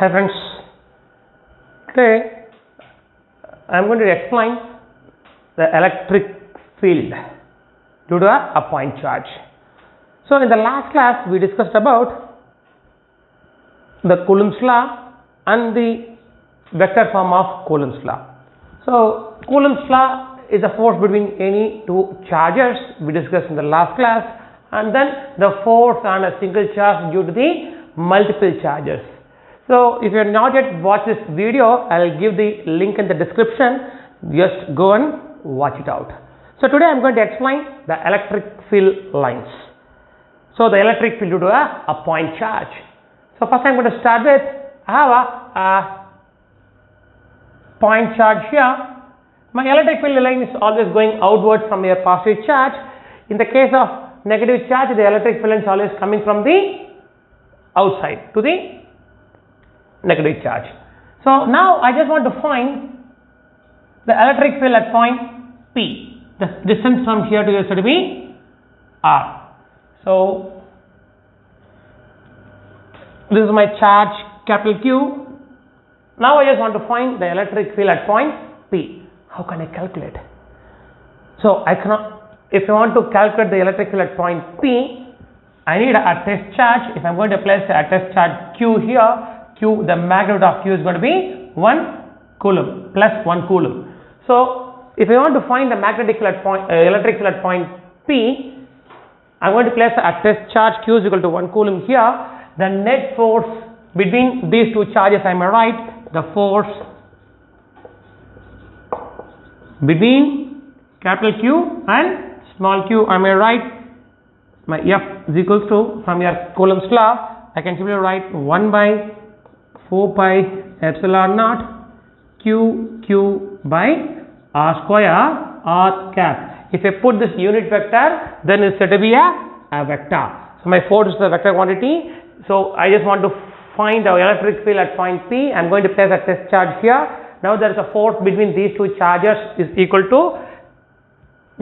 Hi friends, today I am going to explain the electric field due to a point charge. So in the last class we discussed about the Coulomb's law and the vector form of Coulomb's law. So Coulomb's law is a force between any two charges we discussed in the last class, and then the force on a single charge due to the multiple charges. So if you have not yet watched this video, I will give the link in the description. Just go and watch it out. So today I am going to explain the electric field lines. So the electric field due to a point charge. So first I am going to start with, I have a point charge here. My electric field line is always going outward from a positive charge. In the case of negative charge, the electric field line is always coming from the outside to the negative charge. So now I just want to find the electric field at point P. The distance from here to here is going to be R. So this is my charge capital Q. Now I just want to find the electric field at point P. How can I calculate? So I cannot, if I want to calculate the electric field at point P, I need a test charge. If I am going to place a test charge Q here, Q, the magnitude of Q is going to be 1 coulomb plus 1 coulomb. So if I want to find the magnetic field at point, electric field at point P, I am going to place a test charge Q is equal to 1 coulomb here. The net force between these two charges, I am right, the force between capital Q and small q, I am right, my F is equals to, from your Coulomb's law, I can simply write 1 by 4 pi epsilon naught q by r square r cap. If I put this unit vector, then it's said to be a vector. So my force is the vector quantity. So I just want to find the electric field at point P. I'm going to place a test charge here. Now there is a force between these two charges is equal to,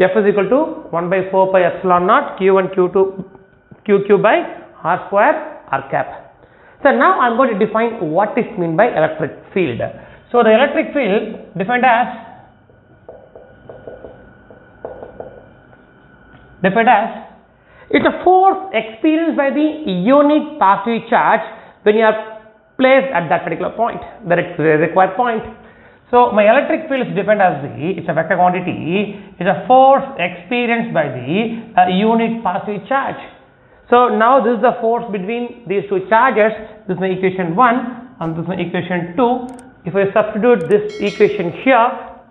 F is equal to 1 by 4 pi epsilon naught q1 q2 by r square r cap. So now I am going to define what is meant by electric field. So the electric field defined as it's a force experienced by the unit positive charge when you are placed at that particular point, the required point. So my electric field is defined as it's a vector quantity, it's a force experienced by the unit positive charge. So now this is the force between these two charges. This is my equation 1 and this is my equation 2. If I substitute this equation here,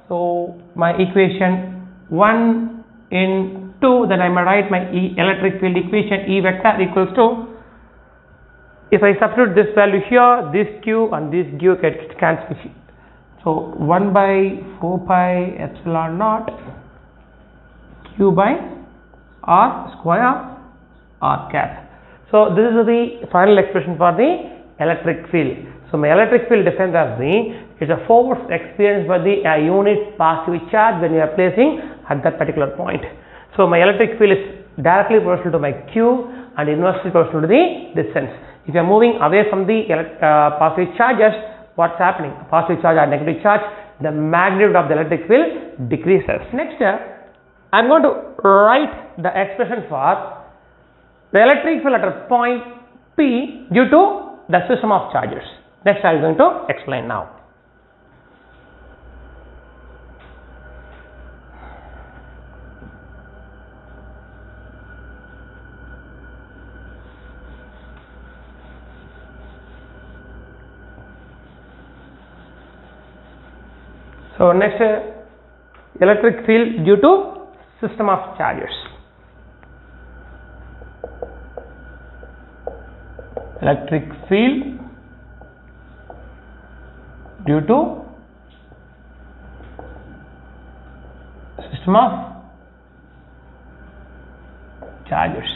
so my equation 1 in 2, then I may write my electric field equation E vector equals to, if I substitute this value here, this q and this q gets cancelled. So 1 by 4 pi epsilon naught q by r square r cap. So this is the final expression for the electric field. So my electric field defined as is a force experienced by the unit positive charge when you are placing at that particular point. So my electric field is directly proportional to my q and inversely proportional to the distance. If you are moving away from the positive charges, what's happening? Positive charge or negative charge, the magnitude of the electric field decreases. Next, I am going to write the expression for the electric field at a point P due to the system of charges. Next I am going to explain now. So next, electric field due to system of charges. Electric field due to system of charges.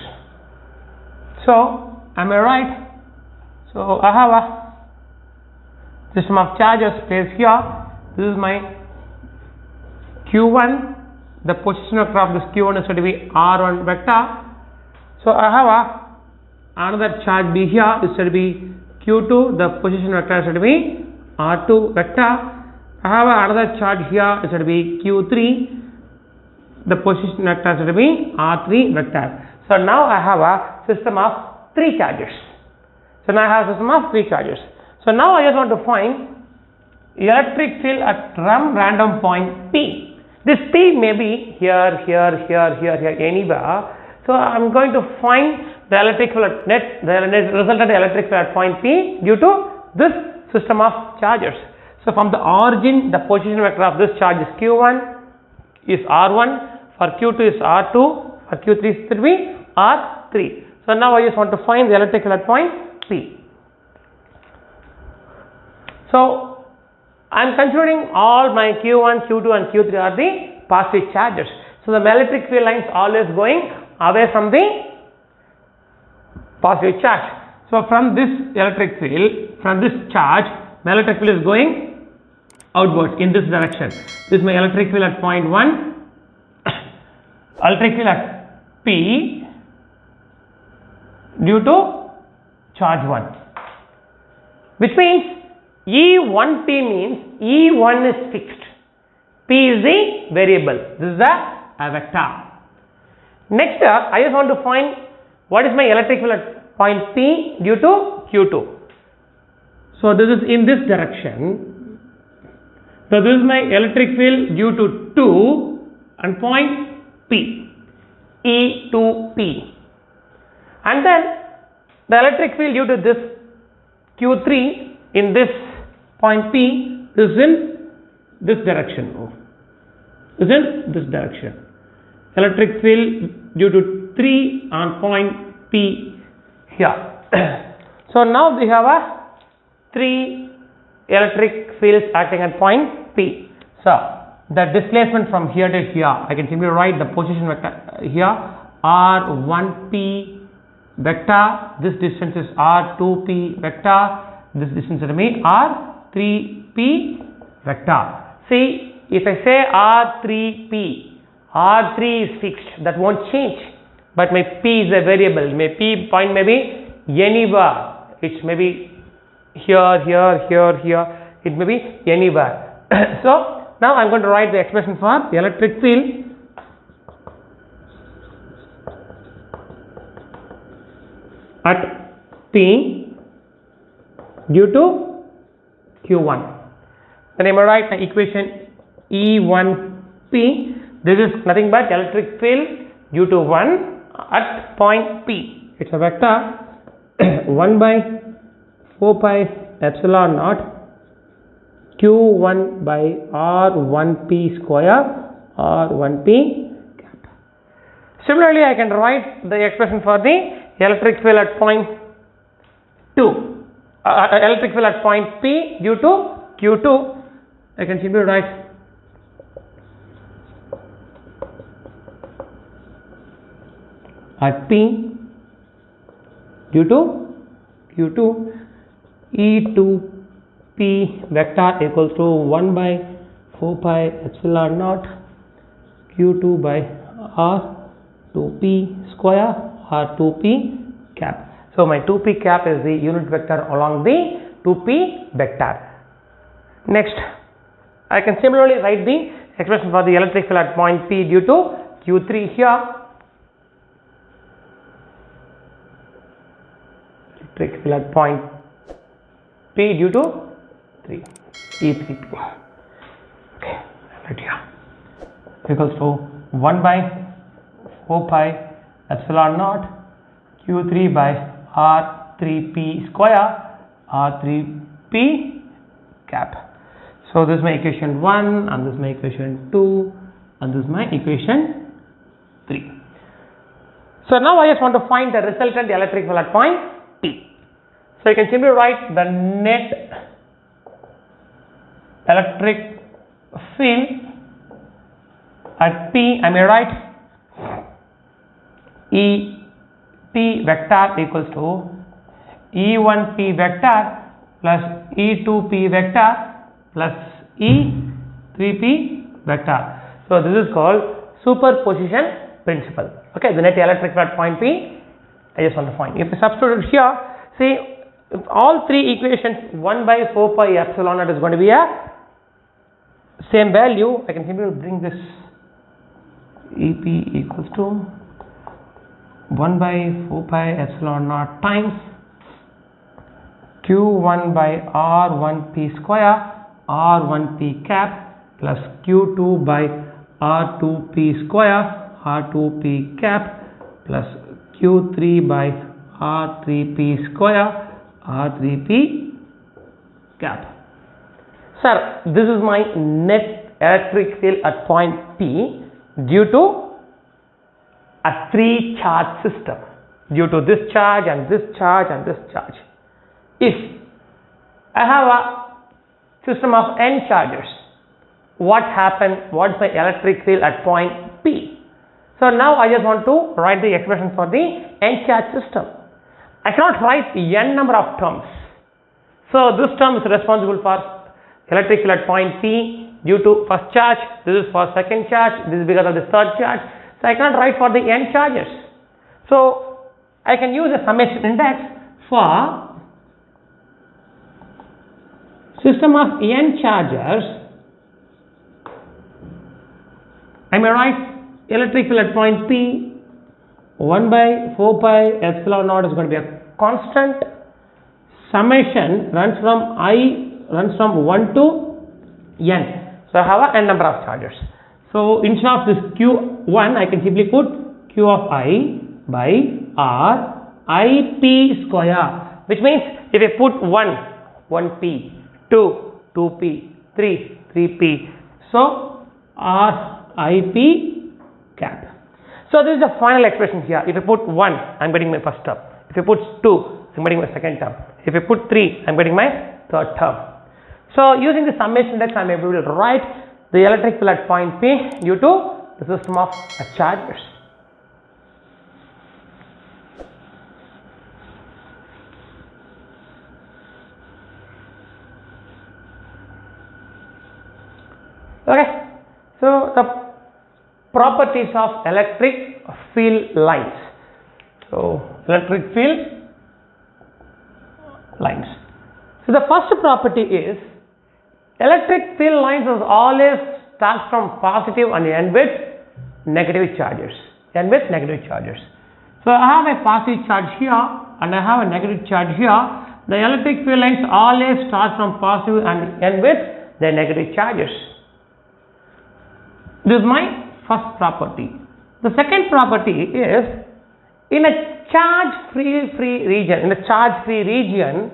So am I right? So I have a system of charges placed here. This is my q1. The position vector of this q1 is going to be r1 vector. So I have another charge B here is going to be Q2, the position vector is going to be R2 vector. I have another charge here, it's going to be Q3, the position vector is going to be R3 vector. So now I have a system of 3 charges. So now I have a system of 3 charges. So now I just want to find electric field at some random point P. This P may be here, anywhere. So I am going to find the electric field at the resultant electric field at point P due to this system of charges. So from the origin, the position vector of this charge is Q1 is R1, for Q2 is R2, for Q3 is 3, R3. So now I just want to find the electric field at point P. So I am considering all my Q1, Q2 and Q3 are the positive charges. So the electric field lines always going away from the positive charge. So from this electric field, from this charge, my electric field is going outwards in this direction. This is my electric field at point 1, electric field at P due to charge 1, which means E1P means E1 is fixed, P is the variable, this is a vector. Next I just want to find what is my electric field at point P due to Q2. So this is in this direction. So this is my electric field due to 2 and point P, E2P. And then the electric field due to this Q3 in this point P is in this direction. Is in this direction. Electric field due to 3 on point P here. So now we have a 3 electric fields acting at point P. So the displacement from here to here, I can simply write the position vector here, R1P vector, this distance is R2P vector, this distance will be R3P vector. See, if I say R3P, R3 is fixed, that won't change, but my P is a variable, my P point may be anywhere, it may be here, it may be anywhere. So now I am going to write the expression for the electric field at P due to Q1. Then I will write the equation E1P. This is nothing but electric field due to 1 at point P. It's a vector 1 by 4 pi epsilon naught Q1 by R1P square R1P cap. Similarly, I can write the expression for the electric field at point 2, electric field at point P due to Q2. I can simply write at P due to Q2 E2P vector equals to 1 by 4 pi epsilon naught Q2 by R2P square R2P cap. So my 2P cap is the unit vector along the 2P vector. Next, I can similarly write the expression for the electric field at point P due to Q3 here. Electric field at point P due to 3 E3P. Okay, right here equals to 1 by 4 pi epsilon naught Q3 by R3P square R3P cap. So this is my equation 1 and this is my equation 2 and this is my equation 3. So now I just want to find the resultant electric field at point P. So you can simply write the net electric field at P. I may write E vector equals to E1P vector plus E2P vector plus E3P vector. So this is called superposition principle. Okay, the net electric field at point P, I just want to find. If I substitute here, see If all three equations, 1 by 4 pi epsilon naught is going to be a same value, I can simply bring this EP equals to 1 by 4 pi epsilon naught times Q1 by R1p square R1p cap plus Q2 by R2p square R2p cap plus Q3 by R3p square R3p cap. Sir, this is my net electric field at point P due to a three charge system, due to this charge and this charge and this charge. If I have a system of n charges, what is my electric field at point P? So now I just want to write the expression for the n charge system. I cannot write n number of terms. So this term is responsible for electric field at point P due to first charge, this is for second charge, this is because of the third charge. So I cannot write for the n charges. So I can use a summation index for system of n charges. I may write electric field at point P 1 by 4 pi epsilon naught is going to be a constant. Summation runs from 1 to n. So I have a n number of charges. So instead of this Q1, I can simply put Q of I by R IP square, which means if I put 1p, 2, 2p, 3, 3p, so R IP cap. So this is the final expression here. If I put 1, I am getting my first term. If I put 2, I am getting my second term. If I put 3, I am getting my third term. So using the summation index, I am able to write the electric field at point P due to the system of charges. Okay, so the properties of electric field lines. So electric field lines. So the first property is electric field lines is always start from positive and end with negative charges. So I have a positive charge here and I have a negative charge here. The electric field lines always start from positive and end with the negative charges. This is my first property. The second property is in a charge-free region. In a charge-free region,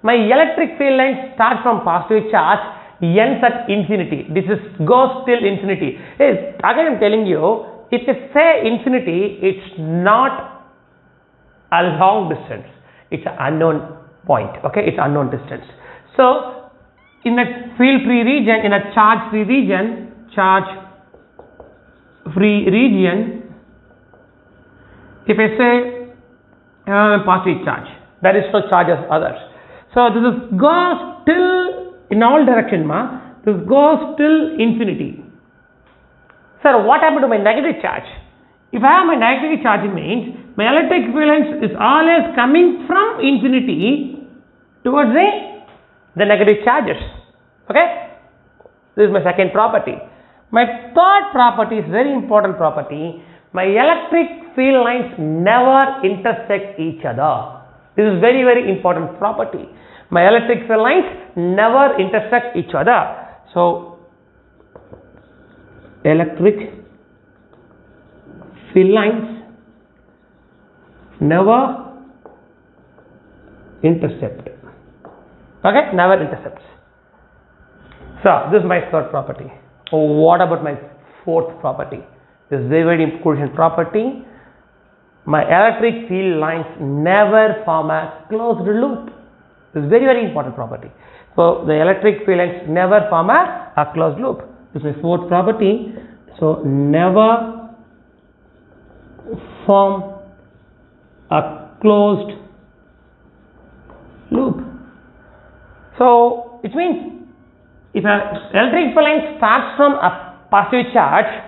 my electric field lines start from positive charge, ends at infinity. This is goes till infinity. Again, I am telling you, if you say infinity, it's not a long distance. It's an unknown point. Okay, it's unknown distance. So, in a field-free region, in a charge-free region, if I say positive charge, there is no charge as others. So this is goes till in all direction, this goes till infinity. Sir, what happened to my negative charge? If I have my negative charge, it means my electric field lines is always coming from infinity towards the negative charges. Okay, this is my second property. My third property is very important property. My electric field lines never intersect each other. This is very, very important property. My electric field lines never intersect each other. So, electric field lines never intersect. Okay, never intercepts. So, this is my third property. What about my fourth property? This is very, very important property. My electric field lines never form a closed loop. This is very, very important property. So the electric field lines never form a closed loop. This is my fourth property. So never form a closed loop. So it means if an electric field line starts from a positive charge,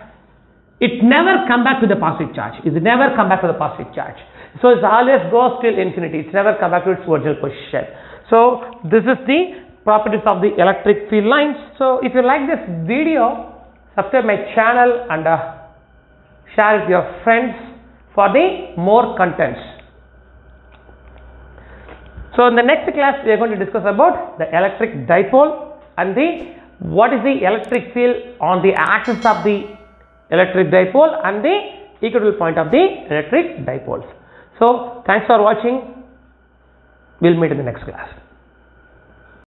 it never come back to the positive charge. It never come back to the positive charge. So it always goes till infinity. It's never come back to its original position. So this is the properties of the electric field lines. So if you like this video, subscribe my channel and share it with your friends for the more contents. So in the next class we are going to discuss about the electric dipole and what is the electric field on the axis of the electric dipole and the equatorial point of the electric dipoles. So thanks for watching. We'll meet in the next class.